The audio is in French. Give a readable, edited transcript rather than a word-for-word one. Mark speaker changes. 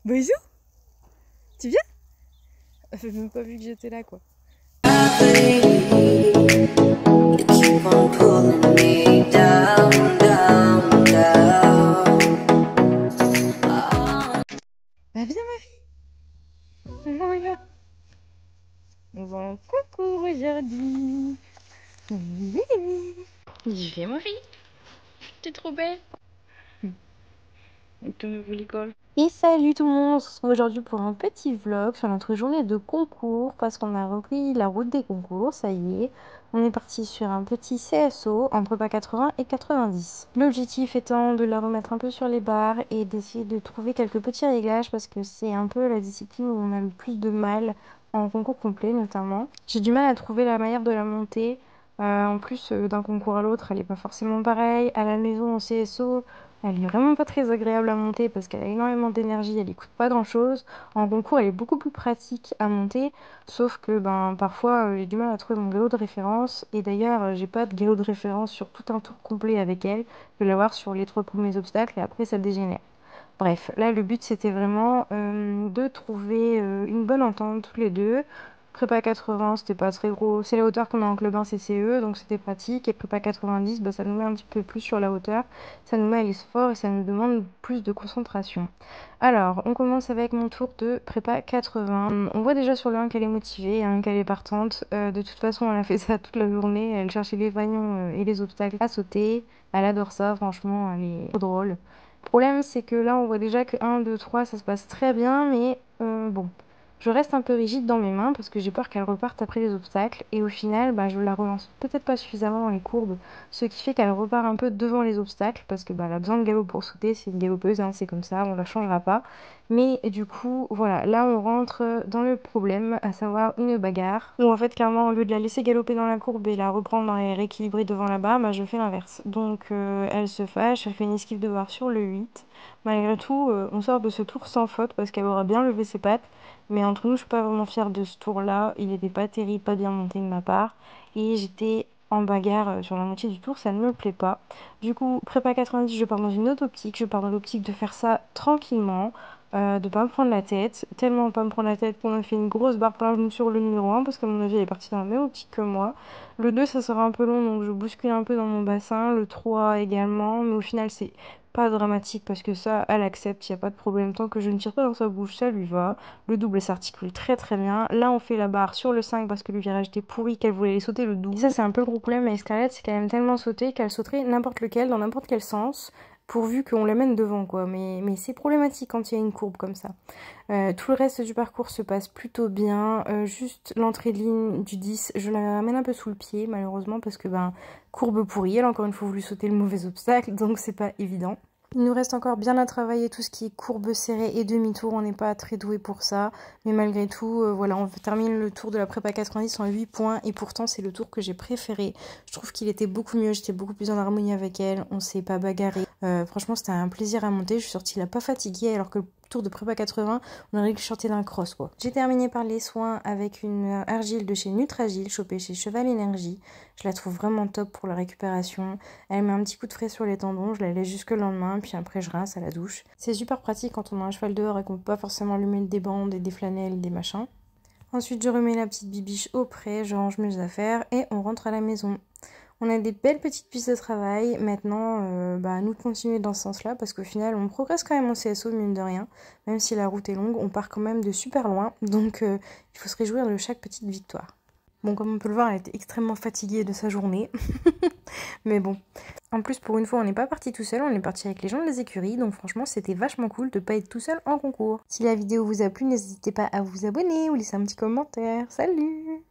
Speaker 1: Bisous. Tu viens? Elle fait même pas vu que j'étais là, quoi.
Speaker 2: Keep on pulling me down, down, down.
Speaker 1: Bah viens ma fille. Oh, regarde. On va en concours aujourd'hui. J'y vais ma fille. T'es trop belle. Comme vous l'école. Et salut tout le monde, on se retrouve aujourd'hui pour un petit vlog sur notre journée de concours parce qu'on a repris la route des concours, ça y est. On est parti sur un petit CSO entre pas 80 et 90. L'objectif étant de la remettre un peu sur les barres et d'essayer de trouver quelques petits réglages parce que c'est un peu la discipline où on a le plus de mal en concours complet notamment. J'ai du mal à trouver la manière de la monter. En plus, d'un concours à l'autre, elle est pas forcément pareille. À la maison en CSO, elle est vraiment pas très agréable à monter parce qu'elle a énormément d'énergie, elle coûte pas grand chose. En concours, elle est beaucoup plus pratique à monter, sauf que parfois j'ai du mal à trouver mon vélo de référence. Et d'ailleurs, j'ai pas de vélo de référence sur tout un tour complet avec elle. Je vais l'avoir sur les 3 premiers obstacles et après ça dégénère. Bref, là le but c'était vraiment de trouver une bonne entente tous les deux. Prépa 80, c'était pas très gros. C'est la hauteur qu'on a en club 1 CCE, donc c'était pratique. Et prépa 90, ça nous met un petit peu plus sur la hauteur. Ça nous met à l'effort et ça nous demande plus de concentration. Alors, on commence avec mon tour de prépa 80. On voit déjà sur le 1 qu'elle est motivée, qu'elle est partante. De toute façon, elle a fait ça toute la journée. Elle cherchait les vaillants et les obstacles à sauter. Elle adore ça, franchement, elle est trop drôle. Le problème, c'est que là, on voit déjà que 1, 2, 3, ça se passe très bien, mais bon. Je reste un peu rigide dans mes mains parce que j'ai peur qu'elle reparte après les obstacles et au final, je la relance peut-être pas suffisamment dans les courbes, ce qui fait qu'elle repart un peu devant les obstacles parce que elle a besoin de galop pour sauter, c'est une galopeuse, c'est comme ça, on la changera pas. Mais du coup, voilà, là on rentre dans le problème, à savoir une bagarre où en fait clairement au lieu de la laisser galoper dans la courbe et la reprendre et rééquilibrer devant là-bas, je fais l'inverse. Donc elle se fâche, elle fait une esquive de barre sur le 8. Malgré tout, on sort de ce tour sans faute parce qu'elle aura bien levé ses pattes. Mais entre nous, je suis pas vraiment fière de ce tour-là. Il était pas terrible, pas bien monté de ma part. Et j'étais en bagarre sur la moitié du tour, ça ne me plaît pas. Du coup, prépa 90, je pars dans une autre optique. Je pars dans l'optique de faire ça tranquillement, de pas me prendre la tête. Tellement pas me prendre la tête qu'on a fait une grosse barre plonge sur le numéro 1, parce qu'à mon avis, elle est partie dans la même optique que moi. Le 2, ça sera un peu long, donc je bouscule un peu dans mon bassin. Le 3 également, mais au final, c'est pas dramatique parce que ça, elle accepte, il n'y a pas de problème. Tant que je ne tire pas dans sa bouche, ça lui va. Le double s'articule très très bien. Là, on fait la barre sur le 5 parce que le virage était pourri, qu'elle voulait aller sauter le double. Et ça, c'est un peu le gros problème avec Scarlett, c'est qu'elle aime tellement sauter qu'elle sauterait n'importe lequel, dans n'importe quel sens, pourvu qu'on l'amène devant, quoi. Mais c'est problématique quand il y a une courbe comme ça. Tout le reste du parcours se passe plutôt bien. Juste l'entrée de ligne du 10, je la ramène un peu sous le pied, malheureusement, parce que courbe pourrie. Elle a encore une fois voulu sauter le mauvais obstacle, donc c'est pas évident. Il nous reste encore bien à travailler tout ce qui est courbe serrée et demi-tour, on n'est pas très doué pour ça, mais malgré tout, voilà, on termine le tour de la prépa 90 en 8 points, et pourtant c'est le tour que j'ai préféré. Je trouve qu'il était beaucoup mieux, j'étais beaucoup plus en harmonie avec elle, on s'est pas bagarré. Franchement, c'était un plaisir à monter, je suis sortie là pas fatiguée, alors que le tour de prépa 80, on aurait pu chanter d'un cross, quoi. J'ai terminé par les soins avec une argile de chez Nutragile, chopée chez Cheval Énergie. Je la trouve vraiment top pour la récupération. Elle met un petit coup de frais sur les tendons, je la laisse jusque le lendemain, puis après je rince à la douche. C'est super pratique quand on a un cheval dehors et qu'on peut pas forcément lui mettre des bandes et des flanelles et des machins. Ensuite, je remets la petite bibiche au pré, je range mes affaires et on rentre à la maison. On a des belles petites pistes de travail. Maintenant, à nous de continuer dans ce sens-là parce qu'au final, on progresse quand même en CSO, mine de rien. Même si la route est longue, on part quand même de super loin. Donc, il faut se réjouir de chaque petite victoire. Bon, comme on peut le voir, elle était extrêmement fatiguée de sa journée. Mais bon. En plus, pour une fois, on n'est pas parti tout seul, on est parti avec les gens de les écuries. Donc franchement, c'était vachement cool de pas être tout seul en concours. Si la vidéo vous a plu, n'hésitez pas à vous abonner ou laisser un petit commentaire. Salut!